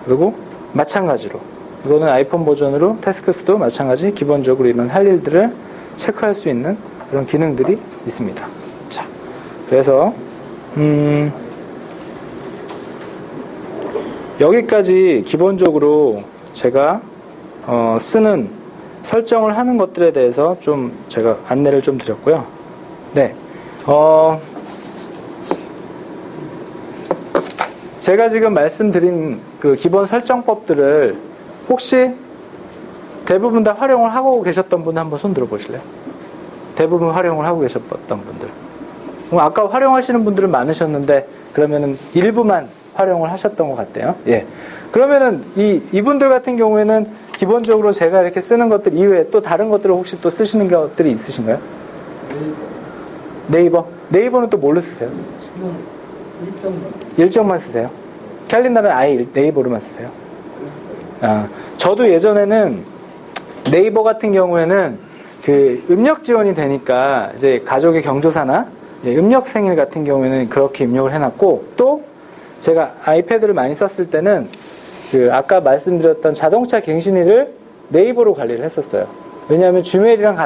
그리고 마찬가지로 이거는 아이폰 버전으로 태스크스도 마찬가지 기본적으로 이런 할 일들을 체크할 수 있는 그런 기능들이 있습니다. 자, 그래서 여기까지 기본적으로 제가 쓰는 설정을 하는 것들에 대해서 좀 제가 안내를 좀 드렸고요. 네, 제가 지금 말씀드린 그 기본 설정법들을 혹시 대부분 다 활용을 하고 계셨던 분 한번 손 들어보실래요? 대부분 활용을 하고 계셨던 분들. 아까 활용하시는 분들은 많으셨는데 그러면은 일부만 활용을 하셨던 것 같아요. 예. 그러면은 이분들 같은 경우에는 기본적으로 제가 이렇게 쓰는 것들 이외에 또 다른 것들을 혹시 또 쓰시는 것들이 있으신가요? 네이버. 네이버는 또 뭘로 쓰세요? 일정만 쓰세요? 캘린더는 아예 네이버로만 쓰세요? 저도 예전에는 네이버 같은 경우에는 그 음력 지원이 되니까 이제 가족의 경조사나 음력 생일 같은 경우에는 그렇게 입력을 해놨고, 또 제가 아이패드를 많이 썼을 때는 그 아까 말씀드렸던 자동차 갱신일을 네이버로 관리를 했었어요. 왜냐하면 지메일이랑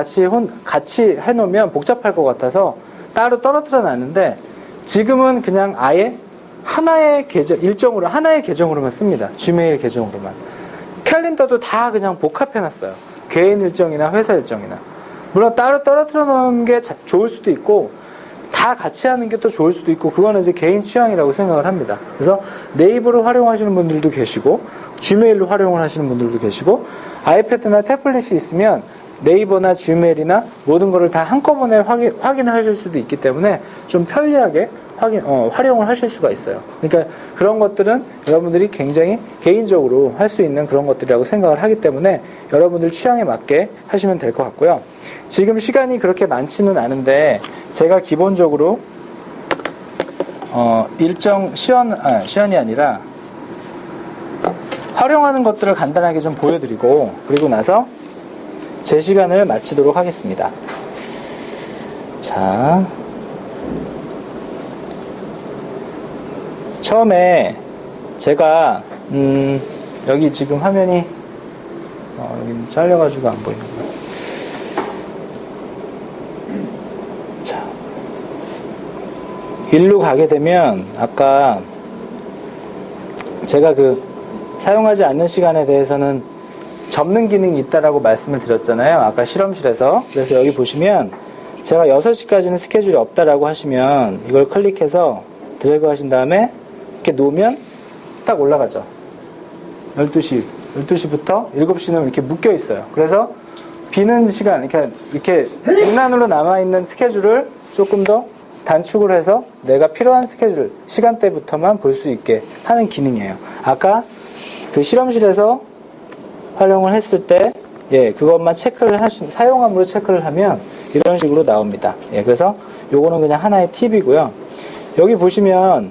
같이 해놓으면 복잡할 것 같아서 따로 떨어뜨려 놨는데, 지금은 그냥 아예 하나의 일정으로 하나의 계정으로만 씁니다. 지메일 계정으로만. 캘린더도 다 그냥 복합해놨어요. 개인 일정이나 회사 일정이나. 물론 따로 떨어뜨려 놓은 게 좋을 수도 있고 다 같이 하는 게 또 좋을 수도 있고, 그거는 이제 개인 취향이라고 생각을 합니다. 그래서 네이버로 활용하시는 분들도 계시고 지메일로 활용을 하시는 분들도 계시고, 아이패드나 태블릿이 있으면 네이버나 지메일이나 모든 거를 다 한꺼번에 확인을 하실 수도 있기 때문에 좀 편리하게 활용을 하실 수가 있어요. 그러니까 그런 것들은 여러분들이 굉장히 개인적으로 할 수 있는 그런 것들이라고 생각을 하기 때문에 여러분들 취향에 맞게 하시면 될 것 같고요. 지금 시간이 그렇게 많지는 않은데 제가 기본적으로 시연이 아니라 활용하는 것들을 간단하게 좀 보여드리고, 그리고 나서 제 시간을 마치도록 하겠습니다. 자, 처음에 제가 여기 지금 화면이 여기 잘려가지고 안 보이는 거예요. 자, 일로 가게 되면 아까 제가 사용하지 않는 시간에 대해서는 접는 기능이 있다라고 말씀을 드렸잖아요. 아까 실험실에서. 그래서 여기 보시면 제가 6시까지는 스케줄이 없다라고 하시면 이걸 클릭해서 드래그 하신 다음에 이렇게 놓으면 딱 올라가죠. 12시부터 7시는 이렇게 묶여 있어요. 그래서 비는 시간, 이렇게 백란으로 남아있는 스케줄을 조금 더 단축을 해서 내가 필요한 스케줄, 시간대부터만 볼 수 있게 하는 기능이에요. 아까 그 실험실에서 활용을 했을 때, 그것만 사용함으로 체크를 하면 이런 식으로 나옵니다. 그래서 요거는 그냥 하나의 팁이고요. 여기 보시면,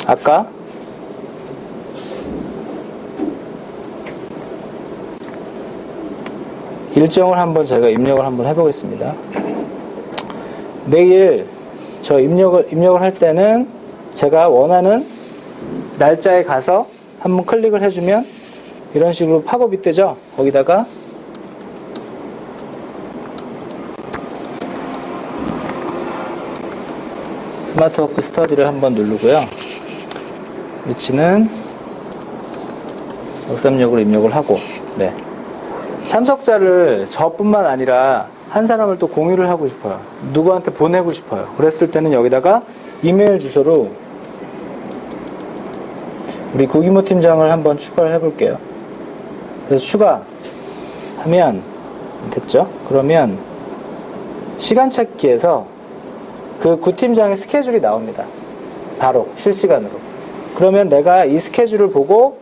아까 일정을 한번 제가 입력을 한번 해보겠습니다. 내일 저 입력을 할 때는 제가 원하는 날짜에 가서 한번 클릭을 해주면 이런 식으로 팝업이 뜨죠. 거기다가 스마트워크 스터디를 한번 누르고요. 위치는 636으로 입력을 하고, 참석자를 저뿐만 아니라 한 사람을 또 공유를 하고 싶어요. 누구한테 보내고 싶어요. 그랬을 때는 여기다가 이메일 주소로 우리 구기모 팀장을 한번 추가를 해볼게요. 그래서 추가하면 됐죠? 그러면 시간 찾기에서 그 구팀장의 스케줄이 나옵니다. 바로 실시간으로. 그러면 내가 이 스케줄을 보고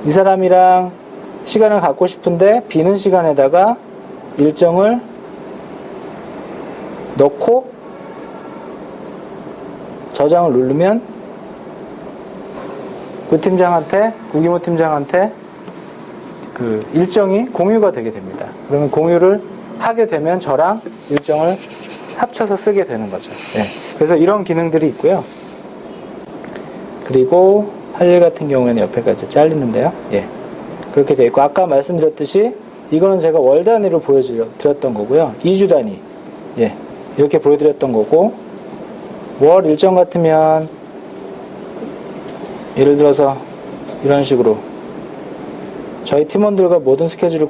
이 사람이랑 시간을 갖고 싶은데 비는 시간에다가 일정을 넣고 저장을 누르면 구기모 팀장한테 그 일정이 공유가 되게 됩니다. 그러면 공유를 하게 되면 저랑 일정을 합쳐서 쓰게 되는 거죠. 그래서 이런 기능들이 있고요. 그리고 할 일 같은 경우에는 옆에까지 잘리는데요. 그렇게 되어 있고, 아까 말씀드렸듯이 이거는 제가 월 단위로 보여드렸던 거고요. 2주 단위. 이렇게 보여드렸던 거고, 월 일정 같으면 예를 들어서 이런 식으로 저희 팀원들과 모든 스케줄을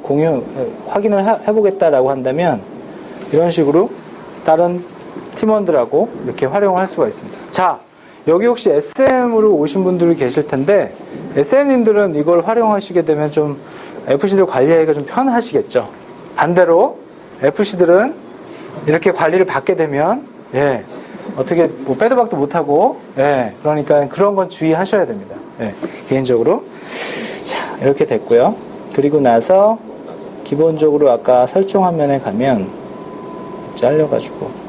확인을 해보겠다라고 한다면 이런 식으로 다른 팀원들하고 이렇게 활용을 할 수가 있습니다. 자, 여기 혹시 SM으로 오신 분들이 계실 텐데 SM님들은 이걸 활용하시게 되면 좀 FC들 관리하기가 좀 편하시겠죠. 반대로 FC들은 이렇게 관리를 받게 되면 어떻게 뭐 빼도 박도 못하고 그러니까 그런 건 주의하셔야 됩니다. 개인적으로. 자, 이렇게 됐고요. 그리고 나서 기본적으로 아까 설정 화면에 가면 잘려가지고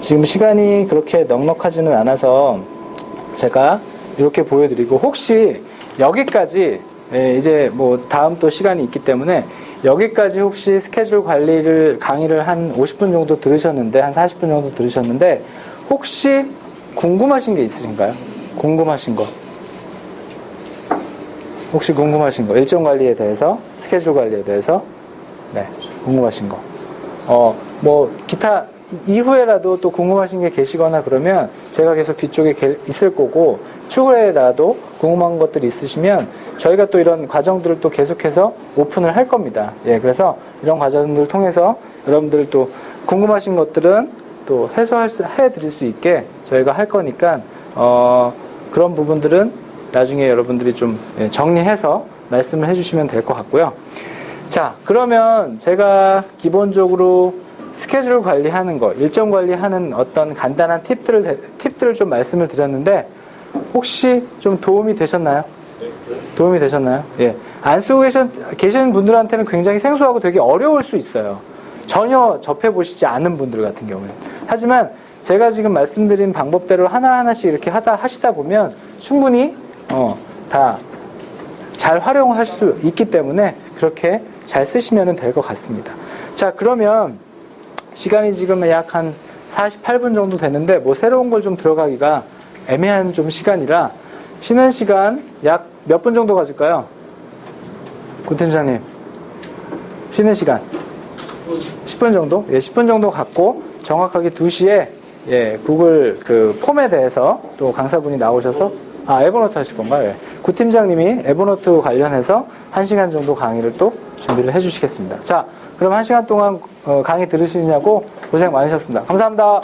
지금 시간이 그렇게 넉넉하지는 않아서 제가 이렇게 보여드리고, 혹시 여기까지 이제 뭐 다음 또 시간이 있기 때문에 여기까지 혹시 스케줄 강의를 한 50분 정도 들으셨는데, 한 40분 정도 들으셨는데 혹시 궁금하신 게 있으신가요? 궁금하신 거. 혹시 궁금하신 거, 일정 관리에 대해서, 스케줄 관리에 대해서, 궁금하신 거. 뭐 기타 이후에라도 또 궁금하신 게 계시거나 그러면 제가 계속 뒤쪽에 있을 거고, 추후에라도 궁금한 것들이 있으시면 저희가 또 이런 과정들을 또 계속해서 오픈을 할 겁니다. 그래서 이런 과정들을 통해서 여러분들 또 궁금하신 것들은 또 해드릴 수 있게 저희가 할 거니까, 그런 부분들은 나중에 여러분들이 좀 정리해서 말씀을 해주시면 될 것 같고요. 자, 그러면 제가 기본적으로 스케줄 관리하는 거, 일정 관리하는 어떤 간단한 팁들을 좀 말씀을 드렸는데 혹시 좀 도움이 되셨나요? 도움이 되셨나요? 안 쓰고 계시는 분들한테는 굉장히 생소하고 되게 어려울 수 있어요. 전혀 접해보시지 않은 분들 같은 경우에. 하지만 제가 지금 말씀드린 방법대로 하나하나씩 이렇게 하시다 보면 충분히 다 잘 활용할 수 있기 때문에 그렇게 잘 쓰시면 될 것 같습니다. 자, 그러면 시간이 지금 약 한 48분 정도 되는데 뭐 새로운 걸 좀 들어가기가 애매한 좀 시간이라 쉬는 시간 약 몇 분 정도 가질까요? 구 팀장님, 쉬는 시간 10분 정도? 예, 10분 정도 갖고 정확하게 2시에 예, 구글 그 폼에 대해서 또 강사분이 나오셔서 에버노트 하실 건가요? 예. 구 팀장님이 에버노트 관련해서 1시간 정도 강의를 또 준비를 해주시겠습니다. 자, 그럼 1시간 동안 강의 들으시느냐고 고생 많으셨습니다. 감사합니다.